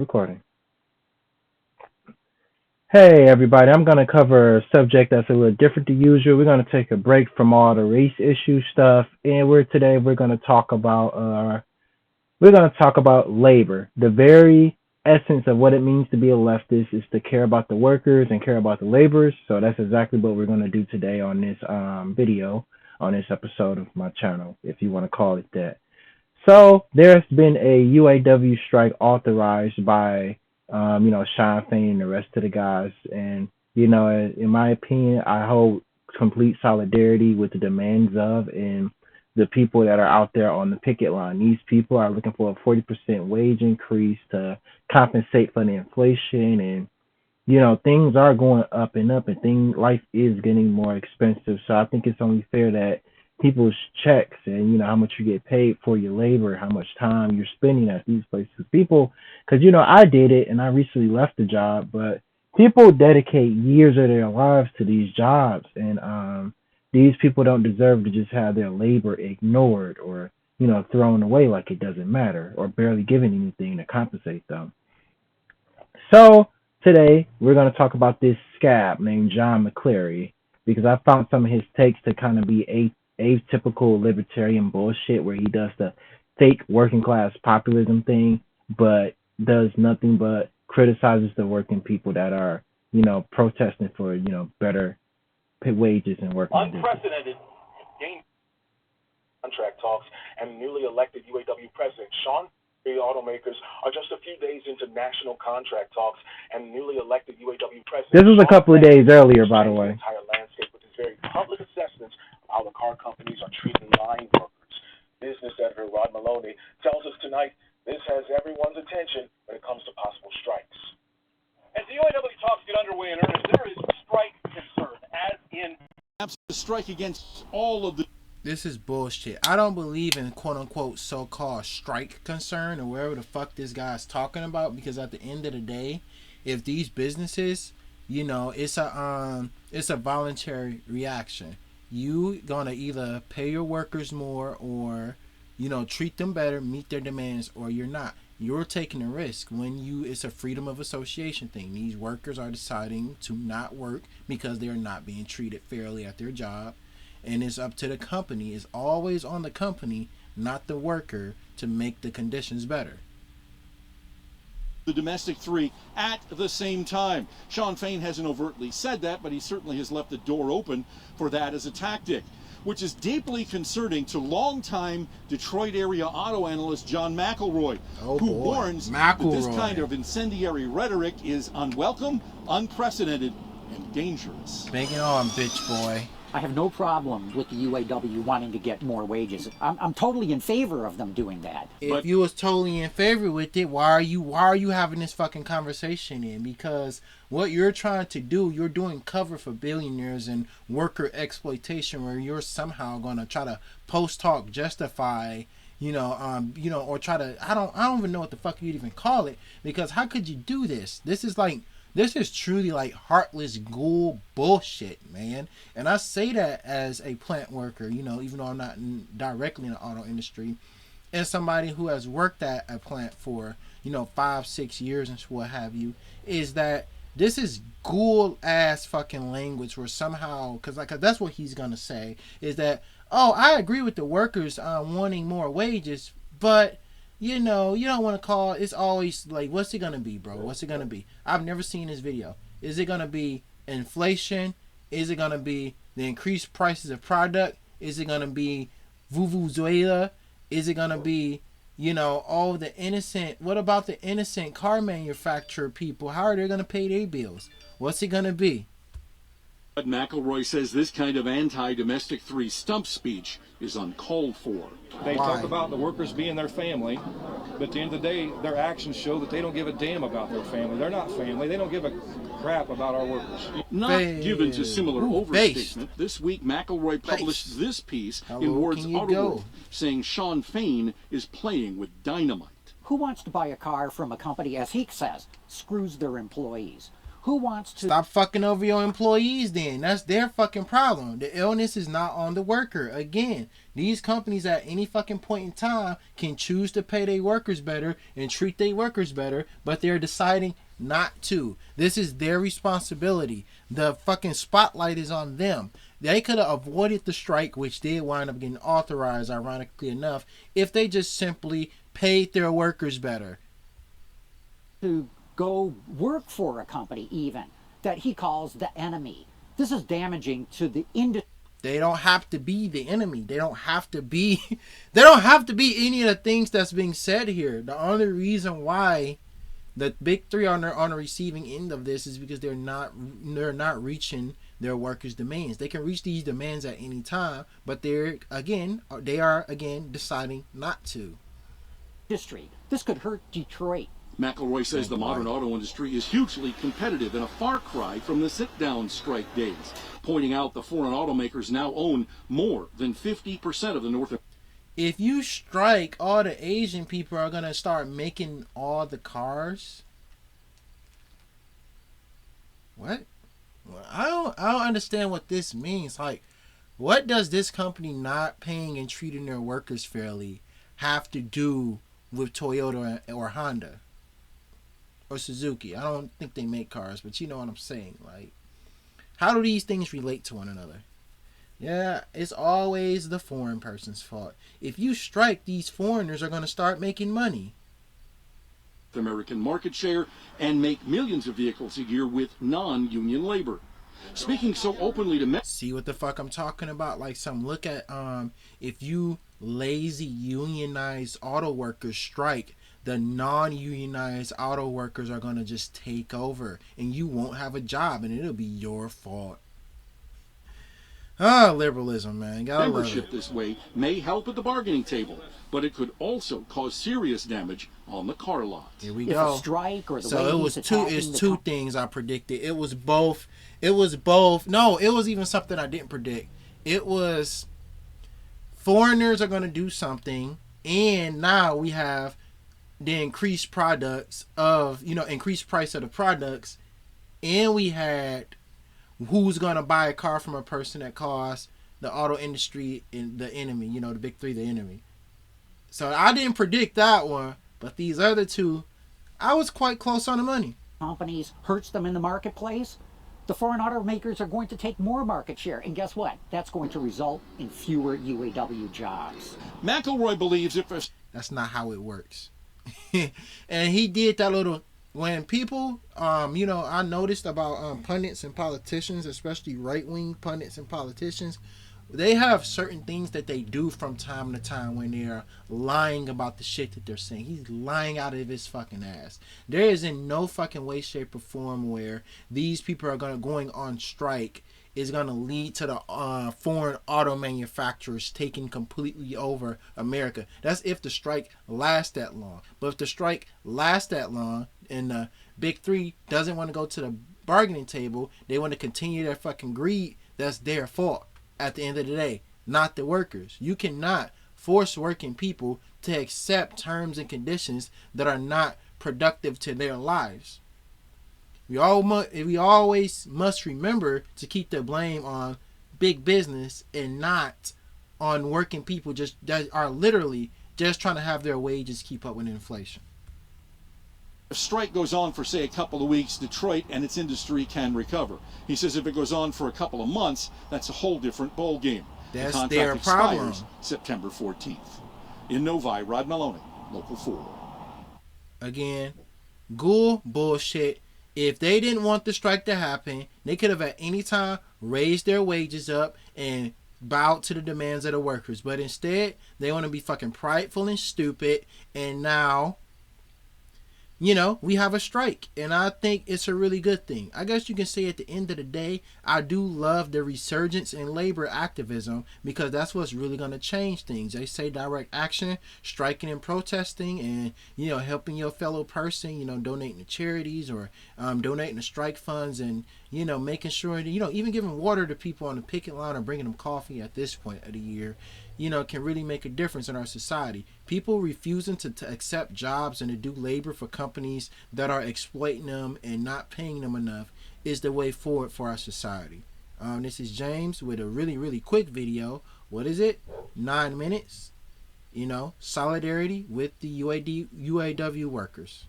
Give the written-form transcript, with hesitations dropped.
Recording. Hey everybody, I'm gonna cover a subject that's a little different to usual. We're gonna take a break from all the race issue stuff, and we're gonna talk about labor. The very essence of what it means to be a leftist is to care about the workers and care about the laborers. So that's exactly what we're gonna do today on this video, on this episode of my channel, if you want to call it that. So there's been a UAW strike authorized by, Sean Fain and the rest of the guys. And, in my opinion, I hold complete solidarity with the demands of and the people that are out there on the picket line. These people are looking for a 40% wage increase to compensate for the inflation. And, things are going up and up, and life is getting more expensive. So I think it's only fair that people's checks and how much you get paid for your labor, how much time you're spending at these places. People, because I did it and I recently left the job, but people dedicate years of their lives to these jobs, and these people don't deserve to just have their labor ignored or thrown away like it doesn't matter or barely given anything to compensate them. So today we're going to talk about this scab named John McCleary because I found some of his takes to kind of be atypical libertarian bullshit where he does the fake working class populism thing, but does nothing but criticizes the working people that are protesting for better wages and working conditions. Unprecedented game contract talks and newly elected UAW president Sean. The automakers are just a few days into national contract talks, and newly elected UAW president. This was a couple of days earlier, by the way. The entire landscape with his very public assessments of how the car companies are treating line workers. Business editor Rod Maloney tells us tonight this has everyone's attention when it comes to possible strikes. As the UAW talks get underway in earnest, there is strike concern, as in absolute strike against all of the. This is bullshit. I don't believe in quote unquote so called strike concern or wherever the fuck this guy's talking about, because at the end of the day, if these businesses, it's a voluntary reaction. You gonna either pay your workers more or, treat them better, meet their demands, or you're not. You're taking a risk when it's a freedom of association thing. These workers are deciding to not work because they're not being treated fairly at their job. And it's up to the company. It's always on the company, not the worker, to make the conditions better. The domestic three at the same time. Sean Fain hasn't overtly said that, but he certainly has left the door open for that as a tactic, which is deeply concerning to longtime Detroit area auto analyst John McElroy, who warns that this kind of incendiary rhetoric is unwelcome, unprecedented, and dangerous. Bring it on, bitch boy. I have no problem with the UAW wanting to get more wages. I'm totally in favor of them doing that. If you was totally in favor with it, why are you having this fucking conversation in? Because what you're trying to do, you're doing cover for billionaires and worker exploitation, where you're somehow gonna try to post talk justify, or try to I don't even know what the fuck you'd even call it, because how could you do this? This is truly like heartless ghoul bullshit, man. And I say that as a plant worker, even though I'm not directly in the auto industry, and somebody who has worked at a plant for, 5-6 years and what have you, is that this is ghoul ass fucking language where somehow, cause that's what he's gonna say, is that, oh, I agree with the workers wanting more wages, but you don't want to call. It's always like, what's it gonna be, bro? What's it gonna be? I've never seen this video. Is it gonna be inflation? Is it gonna be the increased prices of product? Is it gonna be Vuvuzuela? Is it gonna be, all the innocent? What about the innocent car manufacturer people? How are they gonna pay their bills? What's it gonna be? But McElroy says this kind of anti-domestic three stump speech is uncalled for. They talk about the workers being their family, but at the end of the day, their actions show that they don't give a damn about their family. They're not family. They don't give a crap about our workers. Not given to similar overstatement, this week McElroy published this piece in Ward's Auto World, saying Sean Fain is playing with dynamite. Who wants to buy a car from a company, as he says, screws their employees? Who wants to Stop fucking over your employees then. That's their fucking problem. The illness is not on the worker. Again, these companies at any fucking point in time can choose to pay their workers better and treat their workers better, but they're deciding not to. This is their responsibility. The fucking spotlight is on them. They could have avoided the strike, which did wind up getting authorized, ironically enough, if they just simply paid their workers better. go work for a company even that he calls the enemy? This is damaging to the industry. They don't have to be the enemy. They don't have to be they don't have to be any of the things that's being said here. The only reason why the big three are on the receiving end of this is because they're not reaching their workers' demands. They can reach these demands at any time, but they are again deciding not to. This could hurt Detroit. McElroy says the modern auto industry is hugely competitive and a far cry from the sit-down strike days, pointing out the foreign automakers now own more than 50% of the North. If you strike, all the Asian people are going to start making all the cars. What? Well, I don't understand what this means. Like, what does this company not paying and treating their workers fairly have to do with Toyota or Honda or Suzuki? I don't think they make cars, but you know what I'm saying. Like, how do these things relate to one another? Yeah, it's always the foreign person's fault. If you strike, these foreigners are going to start making money. American market share and make millions of vehicles a year with non-union labor. Speaking so openly to see what the fuck I'm talking about? Like, some look at if you lazy unionized auto workers strike, the non-unionized auto workers are going to just take over and you won't have a job and it'll be your fault. Liberalism, man. Gotta membership this way may help at the bargaining table, but it could also cause serious damage on the car lot. Here we go. A strike or the so way it was two things I predicted. It was both. No, it was even something I didn't predict. It was foreigners are going to do something, and now we have the increased products of, increased price of the products, and we had who's going to buy a car from a person that calls the auto industry in the enemy, the big three, the enemy. So I didn't predict that one, but these other two, I was quite close on the money. Companies hurts them in the marketplace. The foreign automakers are going to take more market share, and guess what? That's going to result in fewer UAW jobs. McElroy believes that's not how it works. And he did that little. When people, I noticed about pundits and politicians, especially right-wing pundits and politicians, they have certain things that they do from time to time when they're lying about the shit that they're saying. He's lying out of his fucking ass. There is in no fucking way, shape, or form where these people are going on strike is going to lead to the foreign auto manufacturers taking completely over America. That's if the strike lasts that long. But if the strike lasts that long and the big three doesn't want to go to the bargaining table, they want to continue their fucking greed, that's their fault at the end of the day, not the workers. You cannot force working people to accept terms and conditions that are not productive to their lives. We always must remember to keep the blame on big business and not on working people that are literally just trying to have their wages keep up with inflation. If strike goes on for, say, a couple of weeks, Detroit and its industry can recover. He says if it goes on for a couple of months, that's a whole different ball game. That's the their problem. Expires September 14th. In Novi, Rod Maloney, Local 4. Again, ghoul bullshit. If they didn't want the strike to happen, they could have at any time raised their wages up and bowed to the demands of the workers. But instead, they want to be fucking prideful and stupid. And now, we have a strike. And I think it's a really good thing. I guess you can say at the end of the day, I do love the resurgence in labor activism because that's what's really going to change things. They say direct action, striking and protesting, and, helping your fellow person, donating to charities or donating to strike funds and, making sure that, even giving water to people on the picket line or bringing them coffee at this point of the year. can really make a difference in our society. People refusing to accept jobs and to do labor for companies that are exploiting them and not paying them enough is the way forward for our society. This is James with a really, really quick video. What is it? 9 minutes. Solidarity with the UAW workers.